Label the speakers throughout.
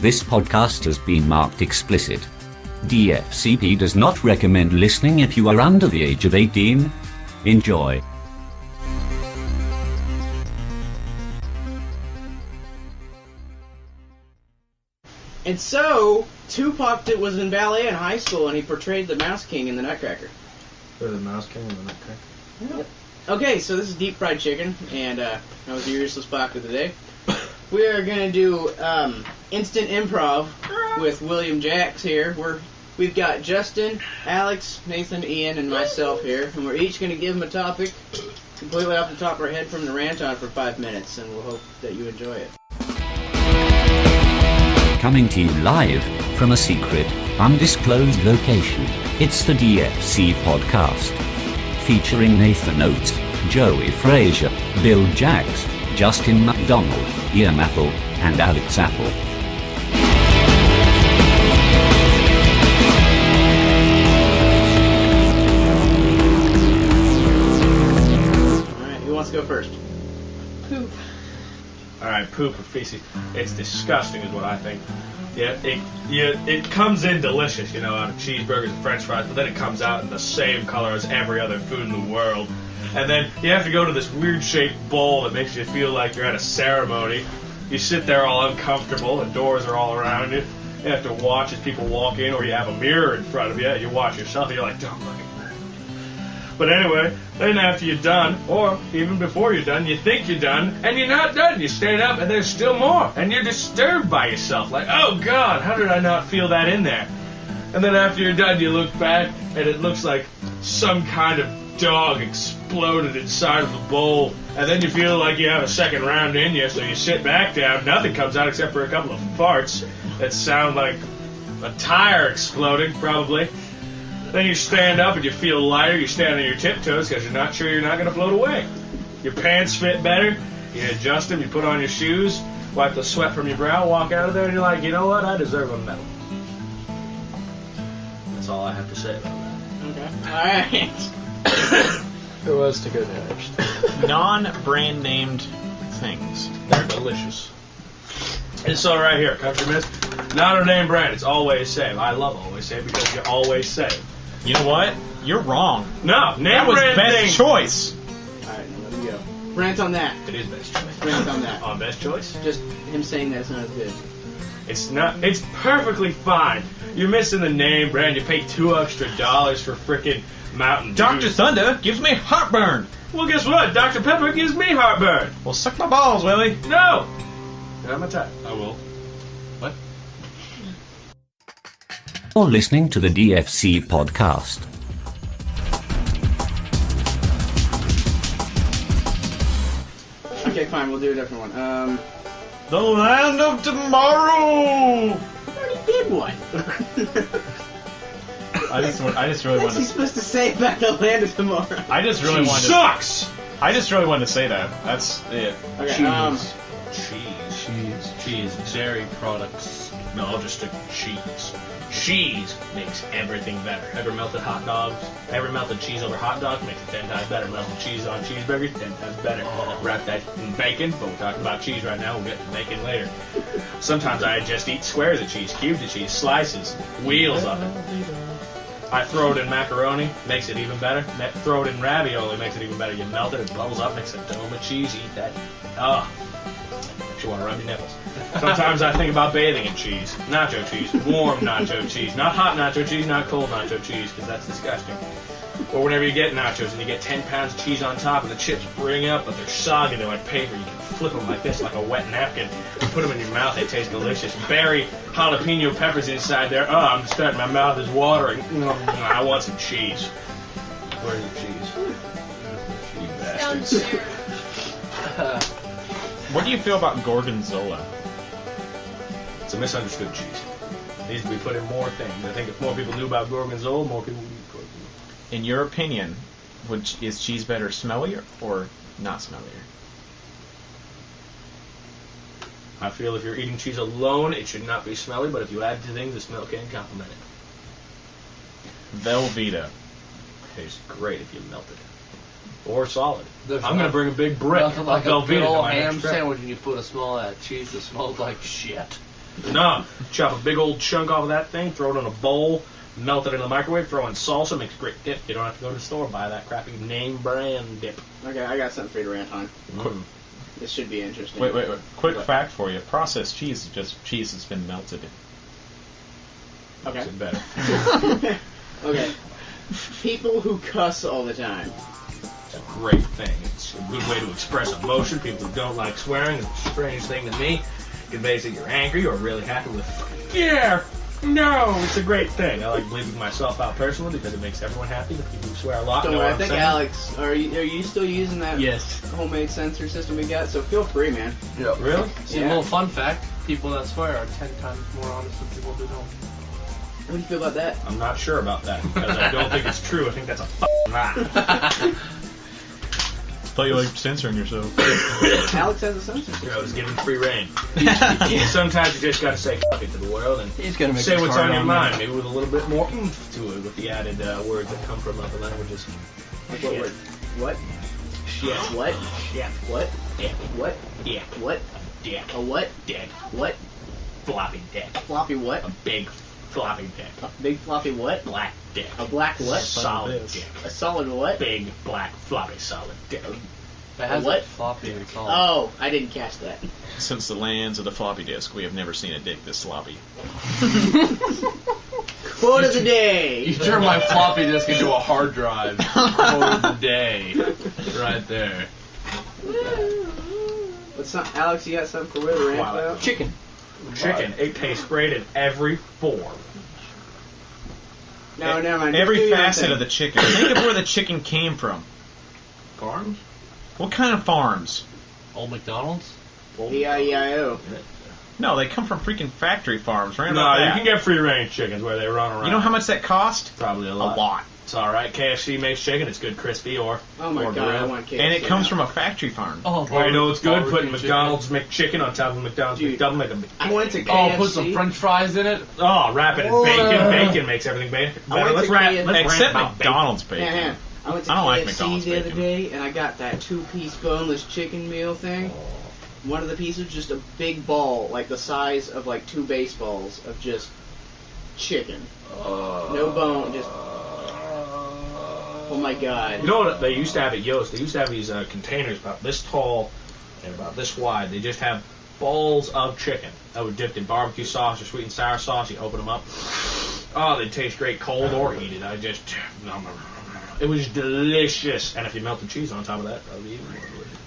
Speaker 1: This podcast has been marked explicit. DFCP does not recommend listening if you are under the age of 18. Enjoy.
Speaker 2: And so, Tupac was in ballet in high school, and he portrayed the Mouse King in the Nutcracker.
Speaker 3: The Mouse King in the Nutcracker?
Speaker 2: Yep. Okay, so this is deep fried chicken, and that was your useless fact of the day. We are going to do instant improv with William Jax here. We've got Justin, Alex, Nathan, Ian, and myself here, and we're each going to give them a topic completely off the top of our head from the rant on for 5 minutes, and we'll hope that you enjoy it.
Speaker 1: Coming to you live from a secret, undisclosed location, it's the DFC podcast. Featuring Nathan Oates, Joey Frazier, Bill Jax, Justin McDonald, Ian Apple, and Alex Apple.
Speaker 2: Alright, who wants to go first?
Speaker 4: Poop. Alright, poop or feces. It's disgusting is what I think. Yeah, it comes in delicious, out of cheeseburgers and french fries, but then it comes out in the same color as every other food in the world. And then you have to go to this weird-shaped bowl that makes you feel like you're at a ceremony. You sit there all uncomfortable, the doors are all around you. You have to watch as people walk in, or you have a mirror in front of you. You watch yourself, and you're like, don't look at me. But anyway, then after you're done, or even before you're done, you think you're done, and you're not done. You stand up, and there's still more. And you're disturbed by yourself, like, oh, God, how did I not feel that in there? And then after you're done, you look back, and it looks like some kind of dog exploded inside of the bowl. And then you feel like you have a second round in you, so you sit back down. Nothing comes out except for a couple of farts that sound like a tire exploding, probably. Then you stand up and you feel lighter. You stand on your tiptoes because you're not sure you're not going to float away. Your pants fit better. You adjust them. You put on your shoes. Wipe the sweat from your brow. Walk out of there and you're like, you know what? I deserve a medal. That's all I have to say about that.
Speaker 2: Okay. Alright.
Speaker 3: Who was to go next?
Speaker 5: Non-brand named things.
Speaker 4: They're delicious. And so right here, Country Miss, not a name brand. It's Always Save. I love Always Save because you always save.
Speaker 5: You know what? You're wrong.
Speaker 4: No, name
Speaker 5: That was
Speaker 4: brand
Speaker 5: best
Speaker 4: thing.
Speaker 5: choice.
Speaker 2: Alright, now let me go. Rant on that.
Speaker 4: It is best choice.
Speaker 2: Rant on that.
Speaker 4: On best choice?
Speaker 2: Just him saying that's not as good.
Speaker 4: It's not. It's perfectly fine. You're missing the name brand. You pay $2 extra for frickin' Mountain Dew.
Speaker 5: Dr. Thunder gives me heartburn.
Speaker 4: Well, guess what? Dr. Pepper gives me heartburn.
Speaker 5: Well, suck my balls, Willie.
Speaker 4: No. Not my type. I will. What?
Speaker 1: You're listening to the DFC podcast.
Speaker 2: Okay, fine, we'll do a different one.
Speaker 5: The land of tomorrow.
Speaker 2: I already did one.
Speaker 5: I just really
Speaker 2: What's
Speaker 5: wanted
Speaker 2: he supposed to say about the land of tomorrow?
Speaker 5: I just really wanted
Speaker 4: Sucks.
Speaker 5: I just really wanted to say that. That's it.
Speaker 2: Okay,
Speaker 4: Cheese. Dairy products. No, I'll just stick with cheese. Cheese makes everything better. Ever melted hot dogs? Ever melted cheese over hot dogs? Makes it 10 times better. Melted cheese on cheeseburgers? 10 times better. Wrap that in bacon, but we're talking about cheese right now. We'll get to bacon later. Sometimes I just eat squares of cheese, cubes of cheese, slices, wheels of it. I throw it in macaroni, makes it even better. Throw it in ravioli, makes it even better. You melt it, it bubbles up, makes a dome of cheese. Eat that. Makes you want to rub your nipples. Sometimes I think about bathing in cheese. Nacho cheese. Warm nacho cheese. Not hot nacho cheese, not cold nacho cheese, because that's disgusting. Or whenever you get nachos and you get 10 pounds of cheese on top and the chips bring up, but they're soggy, they're like paper. You can flip them like this, like a wet napkin. You put them in your mouth, they taste delicious. Berry jalapeno peppers inside there. Oh, I'm starting, my mouth is watering. I want some cheese. Where's the cheese? You bastards.
Speaker 5: What do you feel about gorgonzola?
Speaker 4: It's a misunderstood cheese. It needs to be put in more things. I think if more people knew about gorgonzola, more people would eat gorgonzola.
Speaker 5: In your opinion, is cheese better smellier or not smellier?
Speaker 4: I feel if you're eating cheese alone, it should not be smelly, but if you add to things, the smell can complement it.
Speaker 5: Velveeta.
Speaker 4: Tastes great if you melt it. Or solid.
Speaker 3: There's
Speaker 4: I'm going to bring a big brick
Speaker 3: nothing like
Speaker 4: of
Speaker 3: a good
Speaker 4: Velveeta to
Speaker 3: old
Speaker 4: my
Speaker 3: ham
Speaker 4: next trip.
Speaker 3: sandwich and you put a small cheese that smells like shit.
Speaker 4: No, chop a big old chunk off of that thing, throw it in a bowl, melt it in the microwave, throw in salsa, makes a great dip. You don't have to go to the store and buy that crappy name brand dip.
Speaker 2: Okay, I got something for you to rant on. This should be interesting.
Speaker 5: Wait. Quick fact for you. Processed cheese is just cheese that's been melted.
Speaker 2: Okay.
Speaker 4: Makes it better.
Speaker 2: Okay. People who cuss all the time.
Speaker 4: It's a great thing. It's a good way to express emotion. People who don't like swearing, it's a strange thing to me. It conveys that you're angry or really happy with, yeah, no, it's a great thing. I like bleeping myself out personally because it makes everyone happy. The people who swear a lot
Speaker 2: Don't
Speaker 4: know
Speaker 2: worry,
Speaker 4: what
Speaker 2: I
Speaker 4: I'm
Speaker 2: think
Speaker 4: saying.
Speaker 2: Alex, are you still using that homemade censor system we got? So feel free, man.
Speaker 3: Yep.
Speaker 4: Really?
Speaker 6: See, a little fun fact, people that swear are 10 times more honest than people who don't.
Speaker 2: What do you feel about that?
Speaker 4: I'm not sure about that because I don't think it's true. I think that's a f***ing lie.
Speaker 5: Thought you like censoring yourself.
Speaker 2: Alex has a sensor system.
Speaker 4: I was given free reign. Sometimes you just gotta say f*** it to the world and
Speaker 6: He's gonna make
Speaker 4: say
Speaker 6: it
Speaker 4: what's
Speaker 6: hard
Speaker 4: on your
Speaker 6: on
Speaker 4: mind,
Speaker 6: me.
Speaker 4: maybe with a little bit more oomph to it, with the added words that come from other languages.
Speaker 2: Like what word? What?
Speaker 4: Shit.
Speaker 2: What?
Speaker 4: Yeah.
Speaker 2: What?
Speaker 4: Yeah.
Speaker 2: What?
Speaker 4: Yeah.
Speaker 2: What?
Speaker 4: Dick.
Speaker 2: A what?
Speaker 4: Dick.
Speaker 2: What?
Speaker 4: Floppy dick.
Speaker 2: Floppy what?
Speaker 4: A big floppy dick.
Speaker 2: A big floppy what?
Speaker 4: Black dick.
Speaker 2: A black what?
Speaker 4: Solid dick.
Speaker 2: A solid what?
Speaker 4: Big black floppy solid dick.
Speaker 6: It has
Speaker 2: What?
Speaker 6: a floppy and solid.
Speaker 2: Oh, I didn't catch that.
Speaker 5: Since the lands of the floppy disk, we have never seen a dick this sloppy.
Speaker 2: Quote of the day.
Speaker 6: You turn my floppy disk into a hard drive. Quote of the day. Right there.
Speaker 2: What's up, Alex? You got something for Will to rant
Speaker 4: Wow.
Speaker 2: about?
Speaker 6: Chicken.
Speaker 4: Chicken. It tastes great in every form.
Speaker 2: No, never mind.
Speaker 5: Every
Speaker 2: Just do your own
Speaker 5: facet
Speaker 2: thing.
Speaker 5: of the chicken. Think of where the chicken came from.
Speaker 4: Farms?
Speaker 5: What kind of farms?
Speaker 6: Old McDonald's?
Speaker 2: E-I-E-I-O.
Speaker 5: No, they come from freaking factory farms. Right?
Speaker 4: No,
Speaker 5: about
Speaker 4: you
Speaker 5: that.
Speaker 4: can get free range chickens where they run around.
Speaker 5: You know how much that cost?
Speaker 4: Probably a
Speaker 5: A
Speaker 4: lot.
Speaker 5: lot.
Speaker 4: It's alright. KFC makes chicken. It's good crispy or
Speaker 2: Oh my
Speaker 4: or
Speaker 2: god, I
Speaker 4: grilled.
Speaker 2: want KFC.
Speaker 5: And it comes
Speaker 2: now.
Speaker 5: from a factory farm.
Speaker 6: Oh,
Speaker 4: Well, you know it's good?
Speaker 6: barbecue
Speaker 4: Putting
Speaker 6: chicken.
Speaker 4: McDonald's McChicken on top of McDonald's
Speaker 2: Dude.
Speaker 4: McDouble. Make a big.
Speaker 2: I went to
Speaker 6: Oh,
Speaker 2: KFC.
Speaker 6: put some French fries in it?
Speaker 4: Oh, wrap it in
Speaker 2: Oh.
Speaker 4: bacon. Bacon makes everything better.
Speaker 2: I went
Speaker 4: Let's
Speaker 2: to
Speaker 4: rant.
Speaker 2: KFC.
Speaker 4: Let's rant
Speaker 5: Except
Speaker 4: about bacon.
Speaker 5: McDonald's bacon.
Speaker 2: Yeah. I went to
Speaker 5: I don't like
Speaker 2: KFC
Speaker 5: McDonald's
Speaker 2: the other
Speaker 5: bacon.
Speaker 2: day, and I got that 2-piece boneless chicken meal thing. One of the pieces was just a big ball, like the size of like 2 baseballs of just chicken. No bone, just. Oh my god.
Speaker 4: You know what they used to have at Yost? They used to have these containers about this tall and about this wide. They just have balls of chicken that were dipped in barbecue sauce or sweet and sour sauce. You open them up. Oh, they taste great cold or heated. It was delicious. And if you melted cheese on top of that, that would be even more delicious.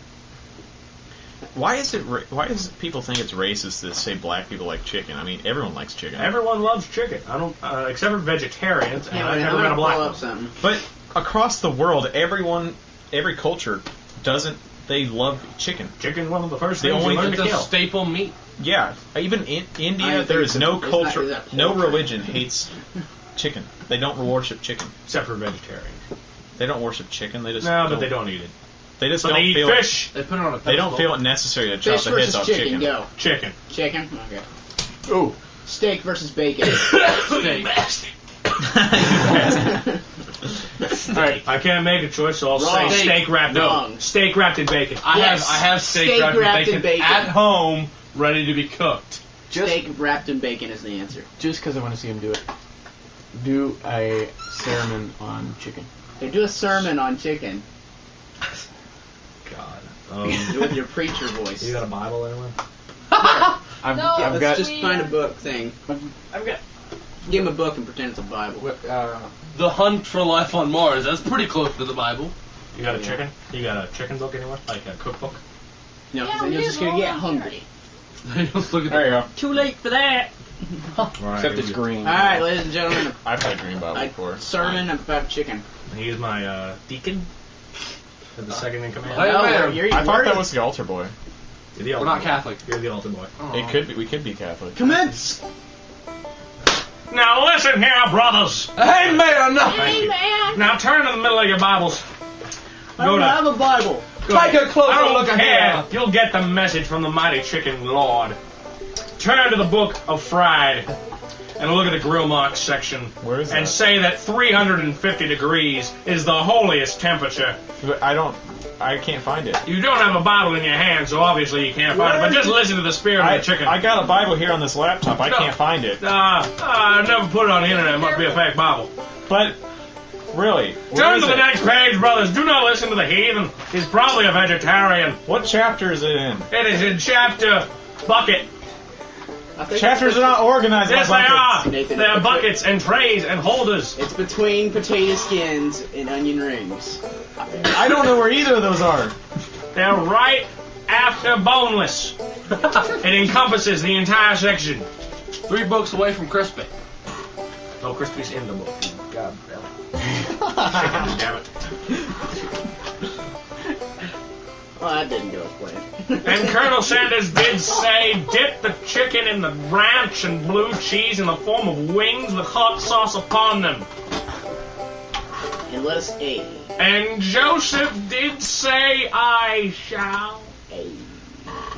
Speaker 5: Why is people think it's racist to say black people like chicken? I mean, everyone likes chicken.
Speaker 4: Everyone loves chicken. I don't, except for vegetarians. And
Speaker 2: Yeah,
Speaker 4: I've
Speaker 2: wait,
Speaker 4: never
Speaker 2: I'm
Speaker 4: met a
Speaker 2: gonna
Speaker 4: black
Speaker 2: pull
Speaker 4: one.
Speaker 2: up something.
Speaker 5: But across the world, every culture they love chicken.
Speaker 4: Chicken, one of the first
Speaker 5: The
Speaker 4: things
Speaker 5: only-
Speaker 4: you learn
Speaker 6: It's
Speaker 4: to
Speaker 6: a
Speaker 4: kill.
Speaker 6: staple meat.
Speaker 5: Yeah, even in India,
Speaker 2: think
Speaker 5: there is
Speaker 2: it's
Speaker 5: no
Speaker 2: it's
Speaker 5: culture,
Speaker 2: not- is that
Speaker 5: no
Speaker 2: poultry?
Speaker 5: religion hates chicken. They don't worship chicken.
Speaker 4: Except for vegetarians.
Speaker 5: They don't worship chicken. They just
Speaker 4: No, but they don't eat it.
Speaker 5: They just
Speaker 4: But
Speaker 5: don't
Speaker 4: they eat
Speaker 5: feel
Speaker 4: fish.
Speaker 6: They put it on a
Speaker 5: They don't
Speaker 6: pedestal.
Speaker 5: feel it necessary to chop
Speaker 2: Fish
Speaker 5: the heads
Speaker 2: versus
Speaker 5: off
Speaker 2: chicken,
Speaker 5: chicken.
Speaker 2: go.
Speaker 4: Chicken.
Speaker 2: Chicken? Okay.
Speaker 6: Ooh.
Speaker 2: Steak versus bacon.
Speaker 6: Steak.
Speaker 4: Alright, I can't make a choice, so I'll
Speaker 2: Wrong.
Speaker 4: say steak wrapped
Speaker 2: Wrong.
Speaker 4: in steak wrapped in bacon.
Speaker 6: I have steak wrapped in bacon at home, ready to be cooked.
Speaker 2: Steak wrapped in bacon is the answer.
Speaker 3: Just because I want to see him do it. Do a sermon on chicken.
Speaker 2: They do a sermon on chicken
Speaker 4: God.
Speaker 2: with your preacher voice.
Speaker 4: You got a Bible anywhere?
Speaker 3: I've
Speaker 2: Let's
Speaker 3: got.
Speaker 2: just find a book thing. I've got. Give him a book and pretend it's a Bible.
Speaker 6: The Hunt for Life on Mars. That's pretty close to the Bible.
Speaker 4: You got a chicken? You got a chicken book anywhere? Like a cookbook?
Speaker 2: No, because then you're just gonna get hungry.
Speaker 6: Just look at
Speaker 3: There you go.
Speaker 2: Too late for that.
Speaker 3: Except it's green.
Speaker 2: All right, ladies and gentlemen,
Speaker 5: I've had a green Bible
Speaker 2: a
Speaker 5: before.
Speaker 2: sermon about chicken.
Speaker 4: He's my deacon. The second in command.
Speaker 6: Hey,
Speaker 2: No,
Speaker 6: man.
Speaker 2: you're
Speaker 5: I thought
Speaker 2: worried.
Speaker 5: that was the altar boy.
Speaker 4: You're the
Speaker 6: We're
Speaker 4: altar
Speaker 6: not
Speaker 4: boy.
Speaker 6: Catholic.
Speaker 4: You're the altar boy.
Speaker 5: It could be. We could be Catholic.
Speaker 2: Commence.
Speaker 4: Now listen here, brothers.
Speaker 6: Hey, man! No.
Speaker 4: Thank you. Now turn to the middle of your Bibles.
Speaker 2: I don't have a Bible.
Speaker 6: Take a closer
Speaker 4: I don't
Speaker 6: look
Speaker 4: care.
Speaker 6: ahead.
Speaker 4: You'll get the message from the mighty chicken lord. Turn to the book of Fried. and look at the grill marks section
Speaker 5: Where is
Speaker 4: and
Speaker 5: that?
Speaker 4: say that 350 degrees is the holiest temperature.
Speaker 5: But I can't find it.
Speaker 4: You don't have a Bible in your hand, so obviously you can't find it, but just listen to the spirit of the chicken.
Speaker 5: I got a Bible here on this laptop. I can't find it.
Speaker 4: I never put it on the internet. It must be a fake Bible.
Speaker 5: But, really, where
Speaker 4: Turn
Speaker 5: is
Speaker 4: to the
Speaker 5: it?
Speaker 4: next page, brothers. Do not listen to the heathen. He's probably a vegetarian.
Speaker 5: What chapter is it in?
Speaker 4: It is in chapter bucket.
Speaker 2: I think
Speaker 5: Chapters are not organized
Speaker 4: Yes,
Speaker 5: by
Speaker 4: they
Speaker 5: buckets.
Speaker 4: are.
Speaker 2: Nathan,
Speaker 4: They are
Speaker 2: it's-
Speaker 4: buckets and trays and holders.
Speaker 2: It's between potato skins and onion rings.
Speaker 5: I don't know where either of those are.
Speaker 4: They're right after boneless. It encompasses the entire section.
Speaker 6: 3 books away from crispy.
Speaker 4: No, Crispy's in the book. God damn it. Damn it.
Speaker 2: Well, that didn't go as planned.
Speaker 4: And Colonel Sanders did say, dip the chicken in the ranch and blue cheese in the form of wings with hot sauce upon them.
Speaker 2: And let us A.
Speaker 4: And Joseph did say, I shall.
Speaker 2: A.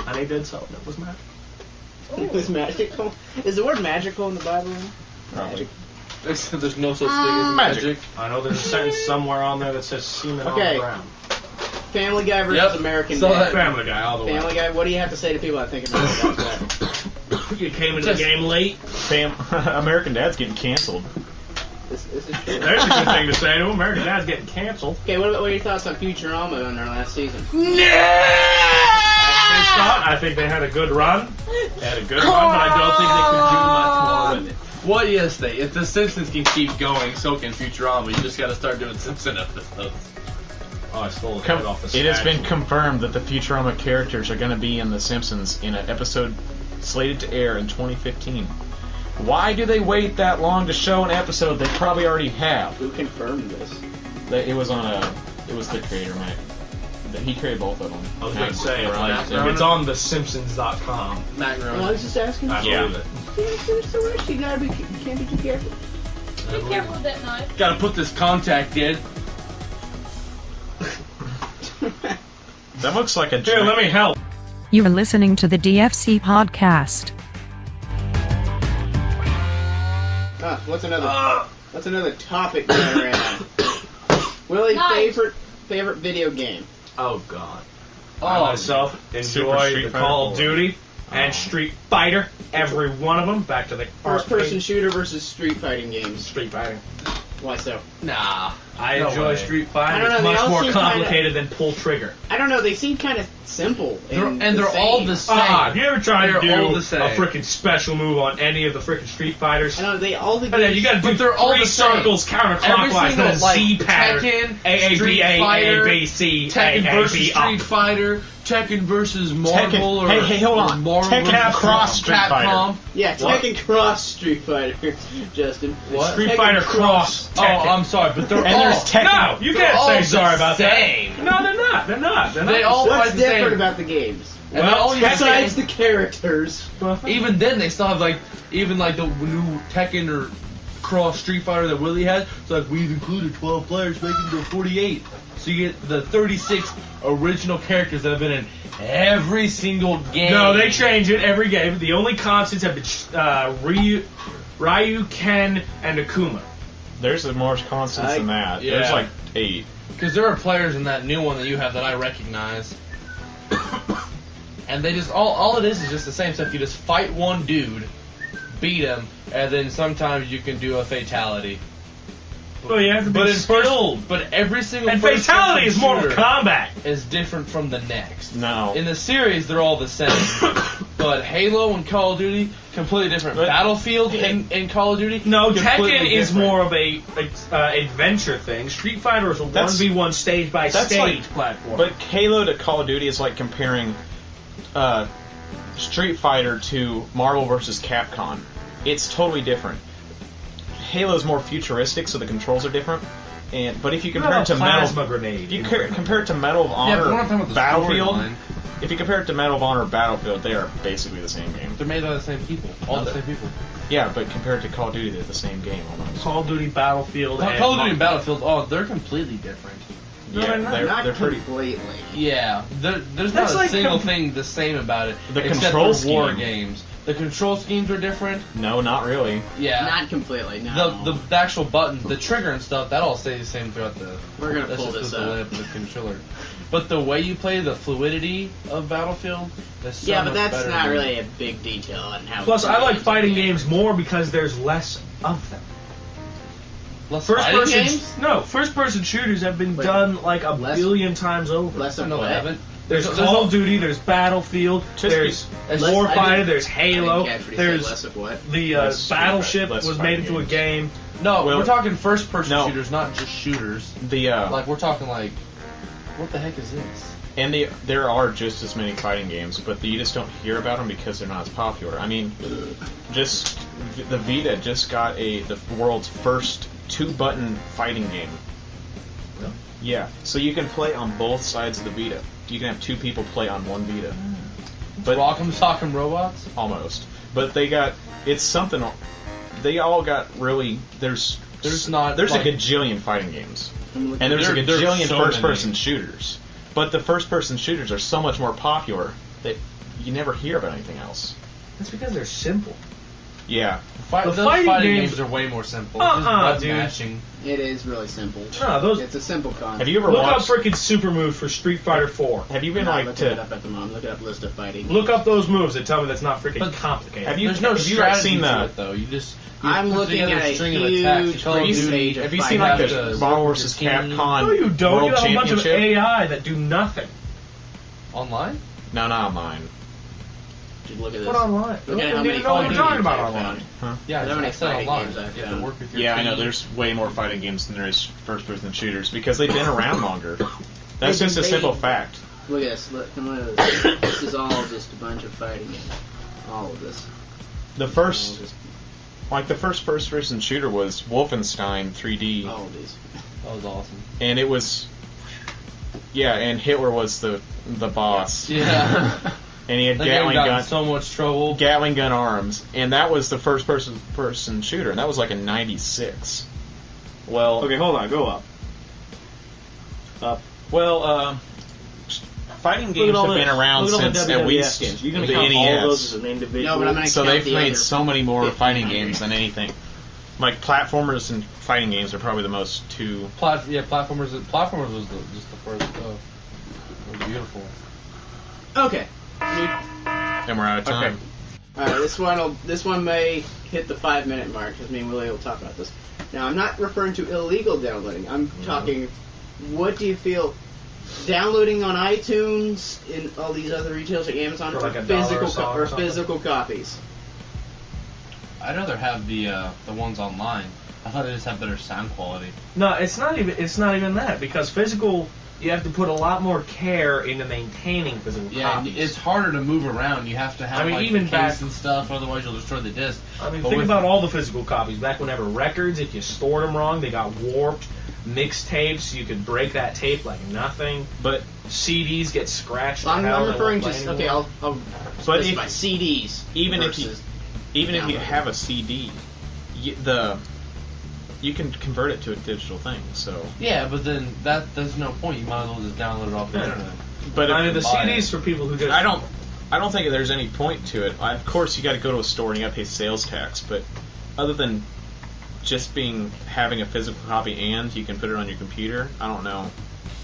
Speaker 4: And he did so. That was magic.
Speaker 2: It was magical. Is the word magical in the Bible?
Speaker 5: Probably.
Speaker 6: There's no such thing as magic.
Speaker 4: I know there's a sentence somewhere on there that says semen on
Speaker 2: Okay.
Speaker 4: the ground.
Speaker 2: Family Guy versus
Speaker 6: Yep.
Speaker 2: American
Speaker 6: So
Speaker 2: Dad.
Speaker 4: Family Guy all the way.
Speaker 2: Family Guy, what do you have to say to people that think American Dad's bad?
Speaker 4: You came into the game late.
Speaker 5: American Dad's getting canceled.
Speaker 2: This is true.
Speaker 4: There's a good thing to say to him. American Dad's getting canceled.
Speaker 2: Okay, what are your thoughts on Futurama on their last season?
Speaker 4: I think they had a good run. They had a good run, but I don't think they could do much more with it.
Speaker 6: What? Yes, if the Simpsons can keep going, so can Futurama. You just got to start doing Simpson episodes.
Speaker 4: Oh, I stole it off the
Speaker 5: It has been
Speaker 4: statue.
Speaker 5: confirmed that the Futurama characters are going to be in The Simpsons in an episode slated to air in 2015. Why do they wait that long to show an episode they probably already have?
Speaker 2: Who confirmed this?
Speaker 5: It was the creator, Mac. He created both of them.
Speaker 4: I was going to say,
Speaker 6: Matt
Speaker 4: like, it's on thesimpsons.com.
Speaker 6: Matt
Speaker 2: Well, I
Speaker 6: Groening.
Speaker 2: was just asking.
Speaker 4: I
Speaker 5: Yeah.
Speaker 4: believe it.
Speaker 2: There's so much. You can't be too careful.
Speaker 7: Be careful with that knife.
Speaker 6: Got to put this contact in.
Speaker 5: That looks like a
Speaker 4: Here, let me help.
Speaker 8: You are listening to the DFC podcast.
Speaker 2: What's another topic going around? Willie,
Speaker 7: Nice.
Speaker 2: favorite video game.
Speaker 6: Oh God.
Speaker 4: I myself enjoy
Speaker 5: Street
Speaker 4: the
Speaker 5: Fighter
Speaker 4: Call of
Speaker 5: 4.
Speaker 4: Duty and Street Fighter. Every one of them. Back to the
Speaker 2: First-person
Speaker 4: arcade.
Speaker 2: shooter versus street fighting games.
Speaker 4: Street Fighting.
Speaker 2: Why so?
Speaker 6: Nah.
Speaker 4: I
Speaker 6: No
Speaker 4: enjoy
Speaker 6: way.
Speaker 4: Street
Speaker 2: I
Speaker 4: Fighting.
Speaker 2: don't know,
Speaker 4: It's
Speaker 2: they
Speaker 4: much
Speaker 2: all
Speaker 4: more
Speaker 2: seem
Speaker 4: complicated than pull trigger.
Speaker 2: I don't know. They seem kind of simple.
Speaker 6: And they're all the same.
Speaker 4: Have you ever tried to
Speaker 6: They're
Speaker 4: do
Speaker 6: all the
Speaker 4: a
Speaker 6: same.
Speaker 4: freaking special move on any of the freaking Street Fighters?
Speaker 2: I know they all the
Speaker 4: And then you gotta do
Speaker 6: But they're all
Speaker 4: three
Speaker 6: the same.
Speaker 4: circles
Speaker 6: Every
Speaker 4: counterclockwise,
Speaker 6: single,
Speaker 4: then a
Speaker 6: like,
Speaker 4: Z pattern.
Speaker 6: Tekken,
Speaker 4: A, A, B,
Speaker 6: Street
Speaker 4: A,
Speaker 6: Fighter,
Speaker 4: A, B, C,
Speaker 6: Tekken
Speaker 4: A, A,
Speaker 6: versus
Speaker 4: B,
Speaker 6: Street
Speaker 4: up.
Speaker 6: Fighter, Tekken versus Marvel,
Speaker 5: Tekken. Hey, hold on.
Speaker 6: Marvel
Speaker 5: Tekken
Speaker 6: versus
Speaker 5: Cross Street
Speaker 6: Capcom.
Speaker 2: Yeah,
Speaker 6: What?
Speaker 2: Tekken Cross Street Fighter, Justin.
Speaker 6: What?
Speaker 4: Street
Speaker 2: Tekken
Speaker 4: Fighter Cross.
Speaker 6: Oh,
Speaker 4: Tekken.
Speaker 6: I'm sorry, but they're
Speaker 5: And
Speaker 6: all.
Speaker 5: there's Tekken.
Speaker 4: No, you
Speaker 6: They're
Speaker 4: can't
Speaker 6: all
Speaker 4: say
Speaker 6: the
Speaker 4: sorry about
Speaker 6: same.
Speaker 4: that. No, they're not. They're not. They're
Speaker 6: They
Speaker 4: not.
Speaker 6: all
Speaker 2: What's
Speaker 6: fight the
Speaker 2: different
Speaker 6: same.
Speaker 2: about the games?
Speaker 6: And
Speaker 4: Well,
Speaker 6: they're all
Speaker 2: Besides the characters.
Speaker 6: Even then, they still have like even like the new Tekken or Cross Street Fighter that Willie had. It's like we've included 12 players, making it 48. So you get the 36 original characters that have been in every single game.
Speaker 4: No, they change it every game. The only constants have been Ryu, Ken, and Akuma.
Speaker 5: There's more constants than that.
Speaker 6: Yeah.
Speaker 5: There's like 8.
Speaker 6: Because there are players in that new one that you have that I recognize. And they just all it is just the same stuff. You just fight one dude, beat him, and then sometimes you can do a fatality.
Speaker 4: Well, you have to be skilled.
Speaker 6: But every single
Speaker 4: And
Speaker 6: first-person
Speaker 4: fatality is Mortal
Speaker 6: shooter
Speaker 4: Kombat.
Speaker 6: is different from the next.
Speaker 5: No.
Speaker 6: In the series, they're all the same. But Halo and Call of Duty, completely different.
Speaker 5: But-
Speaker 6: Battlefield in Call of Duty,
Speaker 4: No,
Speaker 6: completely
Speaker 4: Tekken is
Speaker 6: different.
Speaker 4: more of a adventure thing. Street Fighter is a
Speaker 5: That's-
Speaker 4: 1v1 stage by
Speaker 5: that's
Speaker 4: stage
Speaker 5: like-
Speaker 4: platform.
Speaker 5: But Halo to Call of Duty is like comparing Street Fighter to Marvel vs. Capcom. It's totally different. Halo's more futuristic, so the controls are different. But if you compare it to
Speaker 4: plasma
Speaker 5: Medal,
Speaker 4: grenade.
Speaker 5: if you compare it to Medal of
Speaker 6: Yeah,
Speaker 5: Honor,
Speaker 6: but we're not talking about the
Speaker 5: Battlefield.
Speaker 6: storyline.
Speaker 5: If you compare it to Medal of Honor, Battlefield, they are basically the same game.
Speaker 6: They're made by the same people. All the same people.
Speaker 5: Yeah, but compared to Call of Duty, they're the same game almost.
Speaker 4: Call of Duty, Battlefield, and
Speaker 6: Call of Duty and Battlefield, they're completely different.
Speaker 4: No,
Speaker 5: Yeah,
Speaker 4: they're not.
Speaker 5: they're pretty.
Speaker 2: completely.
Speaker 6: Yeah, there's
Speaker 4: That's
Speaker 6: not a
Speaker 4: like
Speaker 6: single thing the same about it.
Speaker 5: The
Speaker 6: except
Speaker 5: control
Speaker 6: for war
Speaker 5: scheme.
Speaker 6: games. The control schemes are different.
Speaker 5: No, not really.
Speaker 6: Yeah.
Speaker 2: Not completely. No.
Speaker 6: The actual buttons, the trigger and stuff, that all stays the same throughout the.
Speaker 2: We're gonna
Speaker 6: that's
Speaker 2: pull
Speaker 6: just
Speaker 2: this
Speaker 6: the delay
Speaker 2: up.
Speaker 6: of the controller. But the way you play, the fluidity of Battlefield, is so
Speaker 2: Yeah,
Speaker 6: much
Speaker 2: but that's
Speaker 6: better
Speaker 2: not
Speaker 6: than-
Speaker 2: really a big detail on how.
Speaker 4: Plus, I like
Speaker 2: games
Speaker 4: fighting
Speaker 2: are made.
Speaker 4: games more because there's less of them.
Speaker 6: Less
Speaker 4: First
Speaker 6: fighting
Speaker 4: person,
Speaker 2: games?
Speaker 4: no, first person shooters have been
Speaker 2: Wait,
Speaker 4: done like a
Speaker 2: less-
Speaker 4: billion times over.
Speaker 2: Less of
Speaker 6: No, I
Speaker 2: what?
Speaker 6: haven't.
Speaker 4: There's Call of Duty, there's Battlefield, there's
Speaker 6: Less-
Speaker 4: Warfighter,
Speaker 2: I didn't-
Speaker 4: there's Halo,
Speaker 2: I didn't catch what he said,
Speaker 4: there's
Speaker 2: less of what?
Speaker 4: the
Speaker 5: Less-
Speaker 4: Battleship
Speaker 5: less
Speaker 4: was
Speaker 5: fighting
Speaker 4: made into a
Speaker 5: games.
Speaker 4: game.
Speaker 6: No,
Speaker 5: Well,
Speaker 6: we're talking first person
Speaker 5: no.
Speaker 6: shooters, not just shooters.
Speaker 5: The
Speaker 6: Like we're talking like, what the heck is this?
Speaker 5: and there are just as many fighting games, but you just don't hear about them because they're not as popular. I mean, just the Vita just got the world's first 2-button fighting game.
Speaker 4: Really?
Speaker 5: Yeah, so you can play on both sides of the Vita. You can have 2 people play on one Vita. But
Speaker 6: Rock'em Sock'em Robots?
Speaker 5: almost. But it's something. They all got really. There's
Speaker 6: not,
Speaker 5: a
Speaker 6: like-
Speaker 5: gajillion fighting games,
Speaker 2: I'm looking
Speaker 5: and there's a
Speaker 6: There's
Speaker 5: gajillion
Speaker 6: so
Speaker 5: first-person
Speaker 6: many.
Speaker 5: shooters. But the first-person shooters are so much more popular that you never hear about anything else.
Speaker 4: That's because they're simple.
Speaker 5: Yeah,
Speaker 6: Those
Speaker 4: fighting
Speaker 6: fighting
Speaker 4: games-
Speaker 6: games are way more simple. Just button
Speaker 4: dude.
Speaker 6: mashing.
Speaker 2: It is really simple.
Speaker 4: No, those.
Speaker 2: It's a simple concept.
Speaker 5: have you ever
Speaker 4: Look up
Speaker 5: watched?
Speaker 4: freaking super moves for Street Fighter 4.
Speaker 5: Have you been
Speaker 2: I'm not
Speaker 5: like
Speaker 2: looking it
Speaker 5: to?
Speaker 2: up at the moment. Look up list of fighting.
Speaker 4: Look up those moves and tell me that's not freaking
Speaker 6: But-
Speaker 4: complicated.
Speaker 5: Have you?
Speaker 6: There's no
Speaker 5: have you
Speaker 6: strategy
Speaker 5: seen
Speaker 6: to
Speaker 5: the?
Speaker 6: it though. You just
Speaker 2: I'm
Speaker 6: put
Speaker 2: looking
Speaker 6: together
Speaker 2: at a
Speaker 6: string of attacks.
Speaker 2: huge
Speaker 6: Call of
Speaker 2: page
Speaker 6: Duty.
Speaker 2: of
Speaker 5: Have you
Speaker 2: fighting
Speaker 5: seen like
Speaker 6: games.
Speaker 5: the
Speaker 6: To
Speaker 5: Marvel
Speaker 6: work
Speaker 5: vs.
Speaker 6: with your team.
Speaker 5: Capcom
Speaker 4: No, you don't.
Speaker 5: World
Speaker 4: You have a bunch of
Speaker 5: Championship?
Speaker 4: AI that do nothing.
Speaker 6: online?
Speaker 5: No, not mine.
Speaker 2: Dude, look at this.
Speaker 4: What online?
Speaker 2: Look at
Speaker 4: I
Speaker 2: how
Speaker 4: don't
Speaker 2: many
Speaker 4: even know what you're
Speaker 2: fighting
Speaker 4: talking
Speaker 2: games
Speaker 4: about
Speaker 2: I've
Speaker 4: online.
Speaker 2: found.
Speaker 6: Yeah,
Speaker 2: How many
Speaker 6: I said
Speaker 2: fighting
Speaker 6: online.
Speaker 2: games I've
Speaker 6: You have to
Speaker 2: found.
Speaker 6: work with your
Speaker 5: Yeah, I know.
Speaker 6: team.
Speaker 5: There's way more fighting games than there is first-person shooters because they've been around longer. That's
Speaker 2: They've
Speaker 5: just a
Speaker 2: been
Speaker 5: simple
Speaker 2: made.
Speaker 5: fact.
Speaker 2: Look at this. Look at this. This is all just a bunch of fighting games. All of this.
Speaker 5: The first first-person shooter was Wolfenstein 3D,
Speaker 2: All of these.
Speaker 6: That was awesome.
Speaker 5: and it was, yeah, and Hitler was the boss,
Speaker 6: Yeah.
Speaker 5: and he had
Speaker 6: That game
Speaker 5: Gatling
Speaker 6: got in
Speaker 5: gun,
Speaker 6: so much trouble.
Speaker 5: Gatling gun arms, and that was the first-person shooter, and that was like in '96. Well,
Speaker 4: Okay, hold on. Go up. Up.
Speaker 5: well, fighting games have been around since at least the
Speaker 4: You're gonna count all
Speaker 5: NES.
Speaker 4: those as an individual.
Speaker 2: No, but I'm gonna
Speaker 5: So
Speaker 2: count
Speaker 5: they've
Speaker 2: the
Speaker 5: made
Speaker 2: other
Speaker 5: so many more
Speaker 2: 15
Speaker 5: fighting
Speaker 2: on here.
Speaker 5: games than anything. Like platformers and fighting games are probably the most two.
Speaker 6: Platformers was just the first. It was beautiful.
Speaker 2: Okay.
Speaker 5: And we're out of time.
Speaker 2: Alright, this one may hit the 5-minute mark because me and Willie will talk about this. Now, I'm not referring to illegal downloading. I'm talking, what do you feel downloading on iTunes and all these other retailers like Amazon
Speaker 4: For like
Speaker 2: or
Speaker 4: $1 a
Speaker 2: physical
Speaker 4: song or something?
Speaker 2: physical copies?
Speaker 6: I'd rather have the ones online. I thought they just have better sound quality.
Speaker 4: No, it's not even that because physical. You have to put a lot more care into maintaining physical
Speaker 6: Yeah,
Speaker 4: copies.
Speaker 6: it's harder to move around. You have to have
Speaker 4: I mean,
Speaker 6: like
Speaker 4: even
Speaker 6: the
Speaker 4: back-
Speaker 6: case and stuff, otherwise you'll destroy the disc.
Speaker 4: I mean,
Speaker 6: But
Speaker 4: think
Speaker 6: with-
Speaker 4: about all the physical copies. Back whenever records, if you stored them wrong, they got warped. Mixtapes, you could break that tape like nothing.
Speaker 5: But
Speaker 4: CDs get scratched.
Speaker 2: So I'm
Speaker 4: to hell,
Speaker 2: referring
Speaker 4: they won't
Speaker 2: to,
Speaker 4: play
Speaker 2: okay,
Speaker 4: anymore.
Speaker 2: I'll
Speaker 5: But
Speaker 2: specify CDs.
Speaker 5: even if
Speaker 2: versus
Speaker 5: you
Speaker 2: downloading.
Speaker 5: have a CD, you can convert it to a digital thing. So,
Speaker 6: Yeah, but then there's no point. You might as well just download it off the
Speaker 4: Yeah.
Speaker 6: internet.
Speaker 5: but
Speaker 4: I mean, the
Speaker 6: buy
Speaker 4: CDs
Speaker 6: it.
Speaker 4: for people who just.
Speaker 5: I don't think there's any point to it. Of course, you got to go to a store and you got to pay sales tax. But other than just having a physical copy and you can put it on your computer, I don't know.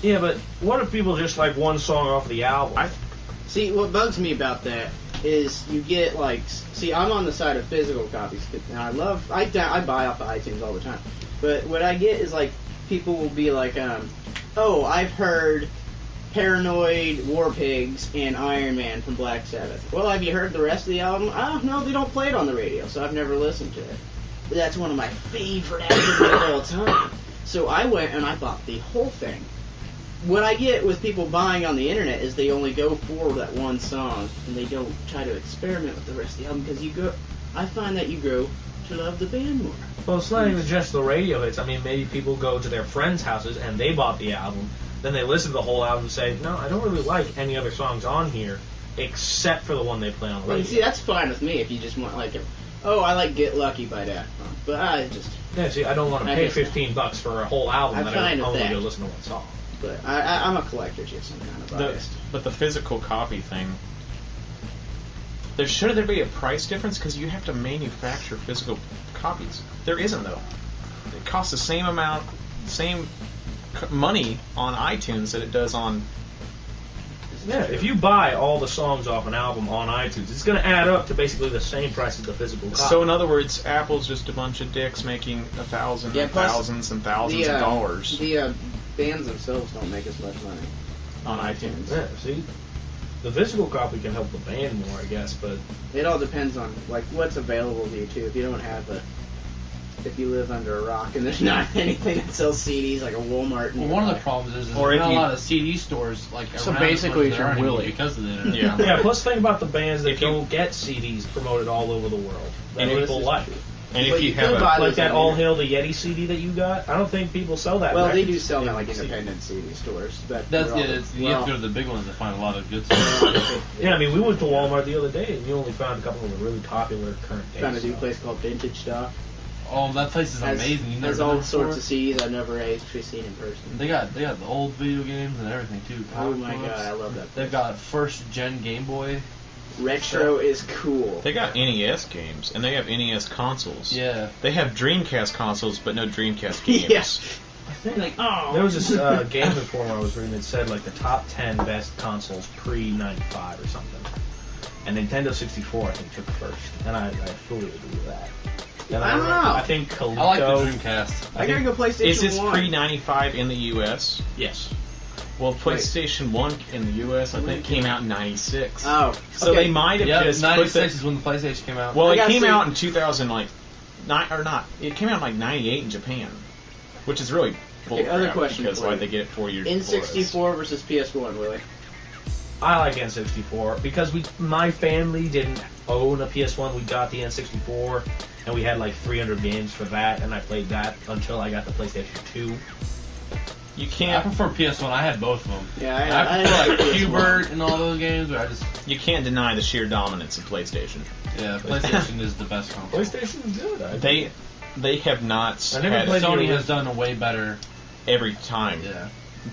Speaker 4: Yeah, but what if people just like one song off the album?
Speaker 2: See, what bugs me about that is you get like, I'm on the side of physical copies, and I buy off of iTunes all the time. But what I get is like, people will be like, oh, I've heard Paranoid, War Pigs, and Iron Man from Black Sabbath. Well, have you heard the rest of the album? Oh, no, they don't play it on the radio, so I've never listened to it. But that's one of my favorite albums of all time. So I went and I bought the whole thing. What I get with people buying on the internet is they only go for that one song and they don't try to experiment with the rest of the album because I find that you grow to love the band more.
Speaker 4: Well, it's not even just the radio hits. I mean, maybe people go to their friends' houses and they bought the album, then they listen to the whole album and say, no, I don't really like any other songs on here except for the one they play on the
Speaker 2: Well,
Speaker 4: radio.
Speaker 2: see, that's fine with me if you just want like, I like Get Lucky by Daft Punk, but I just.
Speaker 4: Yeah, see, I don't want to
Speaker 2: I
Speaker 4: pay
Speaker 2: guess-
Speaker 4: $15 for a whole album
Speaker 2: I'm
Speaker 4: that
Speaker 2: fine
Speaker 4: I
Speaker 2: with
Speaker 4: only
Speaker 2: that.
Speaker 4: go listen to one song.
Speaker 2: But I'm a collector too, so I'm kind of biased.
Speaker 5: But the physical copy thing, should there be a price difference? Because you have to manufacture physical copies. There isn't, though. It costs the same amount, money on iTunes that it does on...
Speaker 4: Yeah, if you buy all the songs off an album on iTunes, it's going to add up to basically the same price as the physical copy.
Speaker 5: So in other words, Apple's just a bunch of dicks making thousands and thousands of dollars.
Speaker 2: The bands themselves don't make as much money
Speaker 5: on iTunes.
Speaker 4: Yeah, see? The physical copy can help the band more, I guess, but...
Speaker 2: It all depends on, like, what's available to you, too. If you don't have if you live under a rock and there's not anything that sells CDs, like a Walmart...
Speaker 6: Well, one of the problems is there's not a lot of CD stores, like,
Speaker 3: so
Speaker 6: around
Speaker 3: basically
Speaker 6: as much as there
Speaker 3: you're
Speaker 6: are
Speaker 3: Willie.
Speaker 6: because of the internet.
Speaker 5: Yeah.
Speaker 4: Yeah, plus think about the bands that don't get CDs promoted all over the world. That people like.
Speaker 5: And
Speaker 2: But
Speaker 5: if you
Speaker 2: you
Speaker 5: have
Speaker 2: could buy
Speaker 4: Like that
Speaker 2: on
Speaker 4: All
Speaker 2: there.
Speaker 4: Hail the Yeti CD that you got, I don't think people sell that.
Speaker 2: Well, they
Speaker 4: record
Speaker 2: do sell that, like,
Speaker 4: CD.
Speaker 2: independent CD stores. But
Speaker 6: That's
Speaker 2: we're all-
Speaker 6: you have to go to the big ones to find a lot of good stuff.
Speaker 4: Yeah, I mean, we went to Walmart the other day, and you only found a couple of the really popular current days.
Speaker 2: Found a new place called Vintage Stuff.
Speaker 6: Oh, that place is amazing. You never
Speaker 2: Has
Speaker 6: been
Speaker 2: all
Speaker 6: there
Speaker 2: sorts
Speaker 6: before?
Speaker 2: of CDs I've never actually seen in person.
Speaker 6: They got the old video games and everything too.
Speaker 2: Oh
Speaker 6: comic
Speaker 2: my
Speaker 6: books.
Speaker 2: god, I love that.
Speaker 6: They've got first gen Game Boy.
Speaker 2: Retro is cool.
Speaker 5: They got NES games, and they have NES consoles.
Speaker 6: Yeah.
Speaker 5: They have Dreamcast consoles, but no Dreamcast games.
Speaker 2: Yes.
Speaker 4: I think
Speaker 2: Oh.
Speaker 4: there was this Game Informer I was reading that said like the top 10 best consoles pre-95 or something. And Nintendo 64, I think, took first. And I fully agree with that. And
Speaker 2: I don't know.
Speaker 4: I think Coleco...
Speaker 6: I like the Dreamcast.
Speaker 2: I gotta go PlayStation 1.
Speaker 5: Is this pre-95 in the U.S.?
Speaker 4: Yes.
Speaker 5: Well, PlayStation 1 in the U.S., I think, came out in 96.
Speaker 2: Oh.
Speaker 5: So
Speaker 2: okay.
Speaker 5: they might have
Speaker 6: Yeah,
Speaker 5: just
Speaker 6: 96
Speaker 5: put
Speaker 6: is when the PlayStation came out.
Speaker 5: Well,
Speaker 2: I
Speaker 5: it
Speaker 2: gotta
Speaker 5: came
Speaker 2: say-
Speaker 5: out in 2000, like... It came out in, like, 98 in Japan. Which is really bullcrap,
Speaker 2: Okay, other question
Speaker 5: because
Speaker 2: for
Speaker 5: why'd
Speaker 2: you.
Speaker 5: they get it 4 years before us?
Speaker 2: N64 versus PS1, Willie.
Speaker 4: I like N64 because my family didn't own a PS1. We got the N64, and we had like 300 games for that, and I played that until I got the PlayStation 2.
Speaker 5: You
Speaker 6: I
Speaker 5: can't...
Speaker 6: prefer PS1. I had both of them.
Speaker 2: Yeah,
Speaker 6: I prefer like Hubert and all those games. Where I just
Speaker 5: You can't deny the sheer dominance of PlayStation.
Speaker 6: PlayStation is the best console.
Speaker 4: PlayStation is good.
Speaker 5: They have not
Speaker 4: I never
Speaker 5: had
Speaker 4: played
Speaker 5: it
Speaker 6: Sony has done a way better.
Speaker 5: every time.
Speaker 6: Yeah.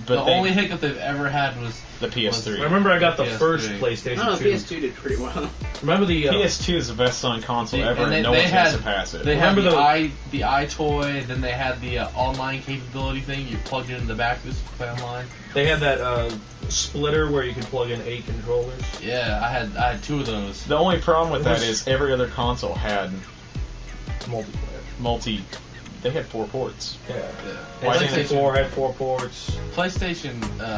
Speaker 5: But
Speaker 6: The only hiccup they've ever had was
Speaker 5: the PS3.
Speaker 4: I remember I got the
Speaker 6: PS3.
Speaker 4: first
Speaker 2: I
Speaker 4: PlayStation
Speaker 2: don't know,
Speaker 4: 2.
Speaker 2: PS2 did pretty well.
Speaker 4: Remember the
Speaker 5: PS2 is the best-selling console ever, and no
Speaker 6: they
Speaker 5: one's
Speaker 6: had,
Speaker 5: going to surpass it.
Speaker 6: They had
Speaker 4: Remember
Speaker 6: the iToy, then they had the online capability thing. You plugged it in the back, just play online.
Speaker 4: They had that splitter where you could plug in 8 controllers.
Speaker 6: Yeah, I had 2 of those.
Speaker 5: The only problem with that is every other console had
Speaker 4: Multiplayer.
Speaker 5: They had 4 ports.
Speaker 4: Yeah.
Speaker 5: Why didn't they-
Speaker 4: N64 had 4 ports.
Speaker 6: PlayStation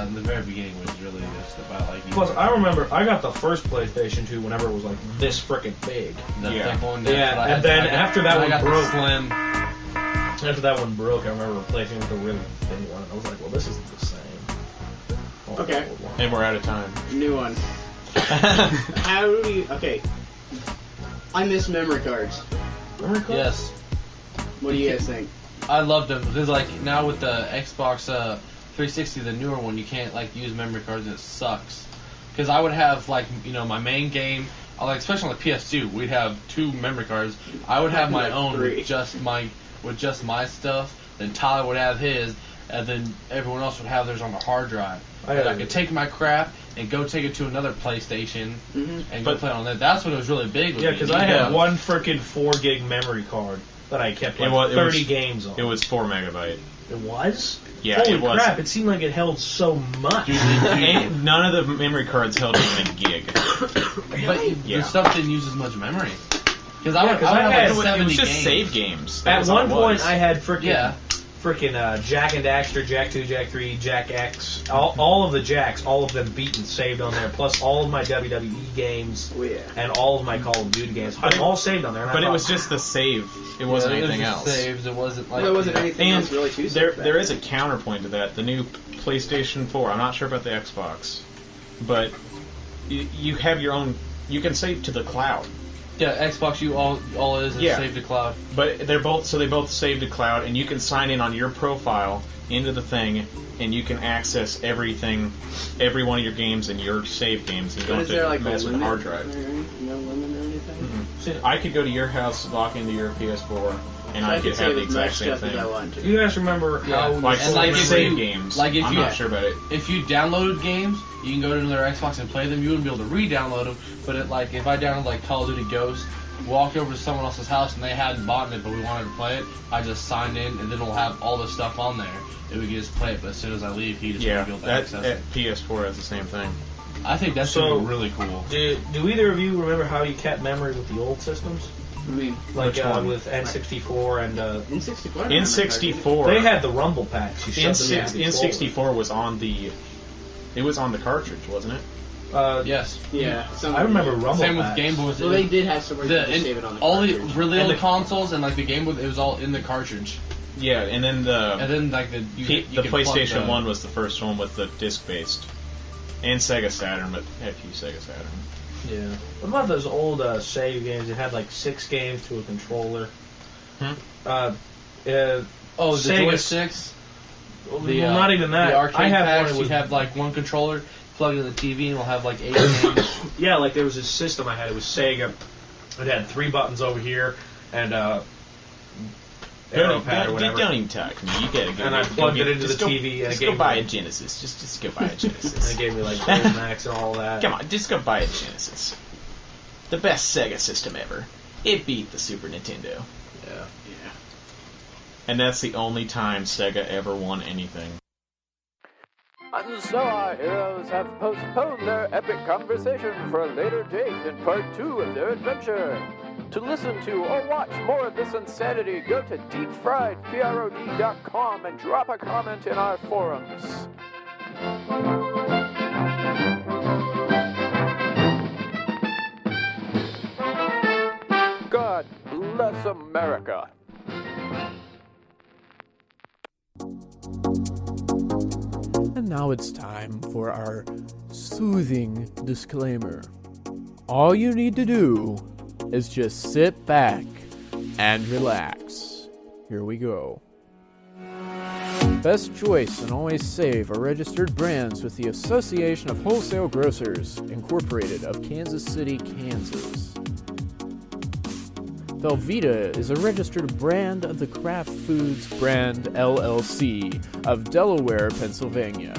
Speaker 6: in the very beginning was really just about like.
Speaker 4: Plus, I remember I got the first PlayStation 2 whenever it was like this frickin' big.
Speaker 6: The
Speaker 5: Yeah.
Speaker 6: thick one.
Speaker 4: Yeah,
Speaker 6: that's what I
Speaker 4: and
Speaker 6: had.
Speaker 4: then
Speaker 6: I got-
Speaker 4: after that
Speaker 6: I
Speaker 4: one
Speaker 6: got the
Speaker 4: broke.
Speaker 6: slim.
Speaker 4: After that one broke, I remember replacing it with a really thin one. I was like, well, this isn't the same. Oh,
Speaker 2: Okay.
Speaker 4: old one.
Speaker 5: And we're out of time.
Speaker 2: New one. How do you... Okay. I miss memory cards.
Speaker 4: Memory card?
Speaker 6: Yes,
Speaker 2: What do you guys think?
Speaker 6: I loved them because like now with the Xbox 360, the newer one, you can't like use memory cards. And it sucks. Because I would have like my main game. Like especially on the PS2, we'd have 2 memory cards. I would have my
Speaker 2: Like
Speaker 6: own
Speaker 2: 3.
Speaker 6: with just my stuff. Then Tyler would have his, and then everyone else would have theirs on the hard drive.
Speaker 4: I
Speaker 6: And I
Speaker 4: had
Speaker 6: could take my crap and go take it to another PlayStation
Speaker 2: Mm-hmm.
Speaker 6: and go play on that. That's when it was really big. With
Speaker 4: Yeah,
Speaker 6: me.
Speaker 4: because I had one frickin' 4 gig memory card that I kept like 30 games on.
Speaker 5: It was 4 megabyte.
Speaker 4: It was?
Speaker 5: Yeah,
Speaker 4: Holy
Speaker 5: it was.
Speaker 4: crap, it seemed like it held so much.
Speaker 5: And none of the memory cards held even a gig.
Speaker 6: But
Speaker 5: Yeah.
Speaker 6: the stuff didn't use as much memory. Because
Speaker 4: Yeah, 'cause I
Speaker 6: have
Speaker 4: had-
Speaker 6: like
Speaker 5: It was
Speaker 6: 70
Speaker 5: just
Speaker 6: games.
Speaker 5: save games. That
Speaker 4: At
Speaker 5: was all
Speaker 4: one
Speaker 5: it
Speaker 4: point,
Speaker 5: was.
Speaker 4: I had frickin'
Speaker 6: Yeah.
Speaker 4: Jack and Daxter, Jack 2, Jack 3, Jack X, all of the Jacks, all of them beat and saved on there, plus all of my WWE games
Speaker 2: Oh, yeah.
Speaker 4: and all of my Call of Duty games. I'm all saved on there. And I
Speaker 5: But it
Speaker 4: thought,
Speaker 5: was just the save. It wasn't anything
Speaker 6: it was
Speaker 5: else.
Speaker 6: just Saves. It wasn't like.
Speaker 2: Well, there wasn't anything
Speaker 5: And
Speaker 2: else really to
Speaker 5: there is a counterpoint to that. The new PlayStation 4. I'm not sure about the Xbox, but you have your own. You can save to the cloud.
Speaker 6: Yeah, Xbox. All it is
Speaker 5: Yeah.
Speaker 6: save to cloud.
Speaker 5: But they both save to cloud, and you can sign in on your profile into the thing, and you can access everything, every one of your games and your save games. And you
Speaker 2: But
Speaker 5: don't
Speaker 2: is
Speaker 5: have
Speaker 2: there
Speaker 5: to
Speaker 2: like a
Speaker 5: mess with
Speaker 2: limit?
Speaker 5: the hard drive.
Speaker 2: No limit or anything?
Speaker 5: I could go to your house, log into your PS4, and
Speaker 2: So
Speaker 5: I
Speaker 2: I
Speaker 5: could
Speaker 2: could
Speaker 5: have the
Speaker 2: save as much
Speaker 5: exact same
Speaker 2: stuff as I
Speaker 5: thing.
Speaker 2: want to.
Speaker 4: You guys remember how
Speaker 5: Like
Speaker 6: And like if
Speaker 5: save
Speaker 6: you-
Speaker 5: games.
Speaker 6: like if
Speaker 5: I'm
Speaker 6: you-
Speaker 5: not sure about it.
Speaker 6: If you downloaded games, you can go to another Xbox and play them. You wouldn't be able to re-download them. But like if I downloaded like Call of Duty Ghost, walked over to someone else's house and they hadn't bought it, but we wanted to play it, I just signed in and then it'll have all the stuff on there. And we can just play it. But as soon as I leave, he just won't be able to
Speaker 5: that
Speaker 6: access it.
Speaker 5: PS4 has the same thing.
Speaker 6: I think that's
Speaker 4: So-
Speaker 6: really cool.
Speaker 4: Do either of you remember how you kept memory with the old systems?
Speaker 2: I mean,
Speaker 4: Like
Speaker 5: Which one?
Speaker 4: with N64 and
Speaker 2: N64.
Speaker 5: N64.
Speaker 4: they had the rumble packs. You shoved them in the
Speaker 5: N64 was on the. It was on the cartridge, wasn't it?
Speaker 6: Yes.
Speaker 2: Yeah.
Speaker 4: I remember rumble
Speaker 6: Same with
Speaker 4: packs.
Speaker 6: Game Boys.
Speaker 2: Well, they did have somewhere you could save it on the
Speaker 6: all the
Speaker 2: cartridge.
Speaker 6: really
Speaker 4: And
Speaker 6: old
Speaker 4: the-
Speaker 6: consoles and like the Game Boy, it was all in the cartridge.
Speaker 5: Yeah, and then the
Speaker 6: And then like you
Speaker 5: the
Speaker 6: could plug
Speaker 5: PlayStation
Speaker 6: the-
Speaker 5: 1 was the first one with the disc-based, and Sega Saturn, but heck you Sega Saturn.
Speaker 4: Yeah. What about those old save games that had like 6 games to a controller?
Speaker 5: Hmm?
Speaker 6: Oh, the
Speaker 4: Sega-
Speaker 6: joysticks.
Speaker 4: Well, not even that.
Speaker 6: The arcade
Speaker 4: I have
Speaker 6: packs,
Speaker 4: one.
Speaker 6: you'd have like one controller, plug it in the TV, and we'll have like 8 games.
Speaker 4: Yeah, like there was this system I had. It was Sega. It had 3 buttons over here and arrow pad or whatever.
Speaker 5: Don't even talk to me. You gotta go.
Speaker 4: And I
Speaker 5: go
Speaker 4: plugged
Speaker 5: get-
Speaker 4: it into
Speaker 5: just
Speaker 4: the
Speaker 5: go-
Speaker 4: TV and it
Speaker 5: Just
Speaker 4: gave
Speaker 5: go
Speaker 4: me
Speaker 5: buy a
Speaker 4: like-
Speaker 5: Genesis. Just go buy a
Speaker 4: And
Speaker 5: Genesis.
Speaker 4: it gave me like Max and all that.
Speaker 5: Come on, just go buy a Genesis. The best Sega system ever. It beat the Super Nintendo.
Speaker 4: Yeah.
Speaker 2: Yeah.
Speaker 5: And that's the only time Sega ever won anything.
Speaker 9: And so our heroes have postponed their epic conversation for a later date in part 2 of their adventure. To listen to or watch more of this insanity, go to deepfriedprod.com and drop a comment in our forums. God bless America.
Speaker 10: And now it's time for our soothing disclaimer. All you need to do is just sit back and relax. Here we go. Best Choice and Always Save are registered brands with the Association of Wholesale Grocers, Incorporated of Kansas City, Kansas. Velveeta is a registered brand of the Kraft Foods brand LLC of Delaware, Pennsylvania.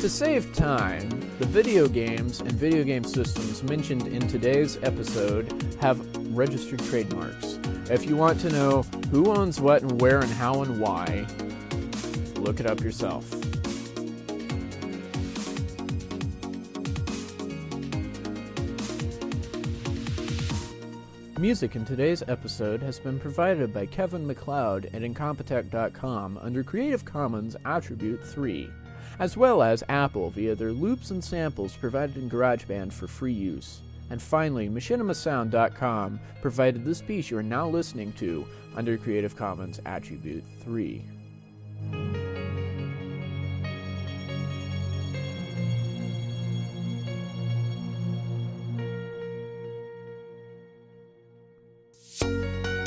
Speaker 10: To save time, the video games and video game systems mentioned in today's episode have registered trademarks. If you want to know who owns what and where and how and why, look it up yourself. Music in today's episode has been provided by Kevin MacLeod at Incompetech.com under Creative Commons Attribute 3, as well as Apple via their loops and samples provided in GarageBand for free use. And finally, MachinimaSound.com provided this piece you are now listening to under Creative Commons Attribute 3.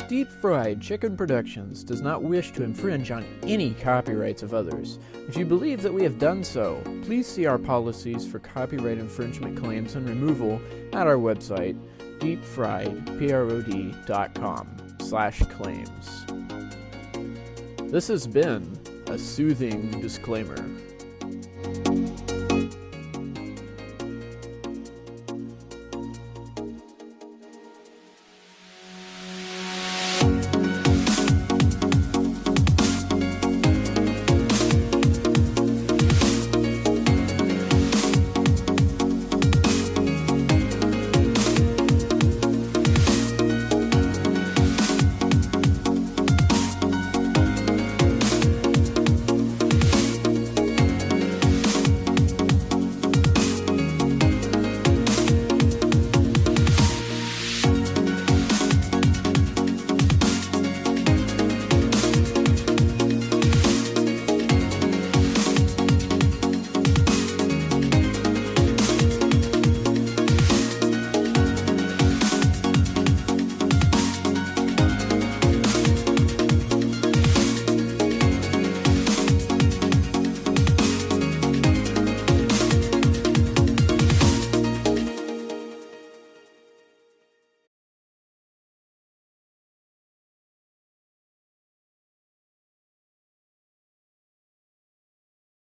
Speaker 10: Deep Fried Chicken Productions does not wish to infringe on any copyrights of others. If you believe that we have done so, please see our policies for copyright infringement claims and removal at our website, deepfriedprod.com/claims. This has been a soothing disclaimer.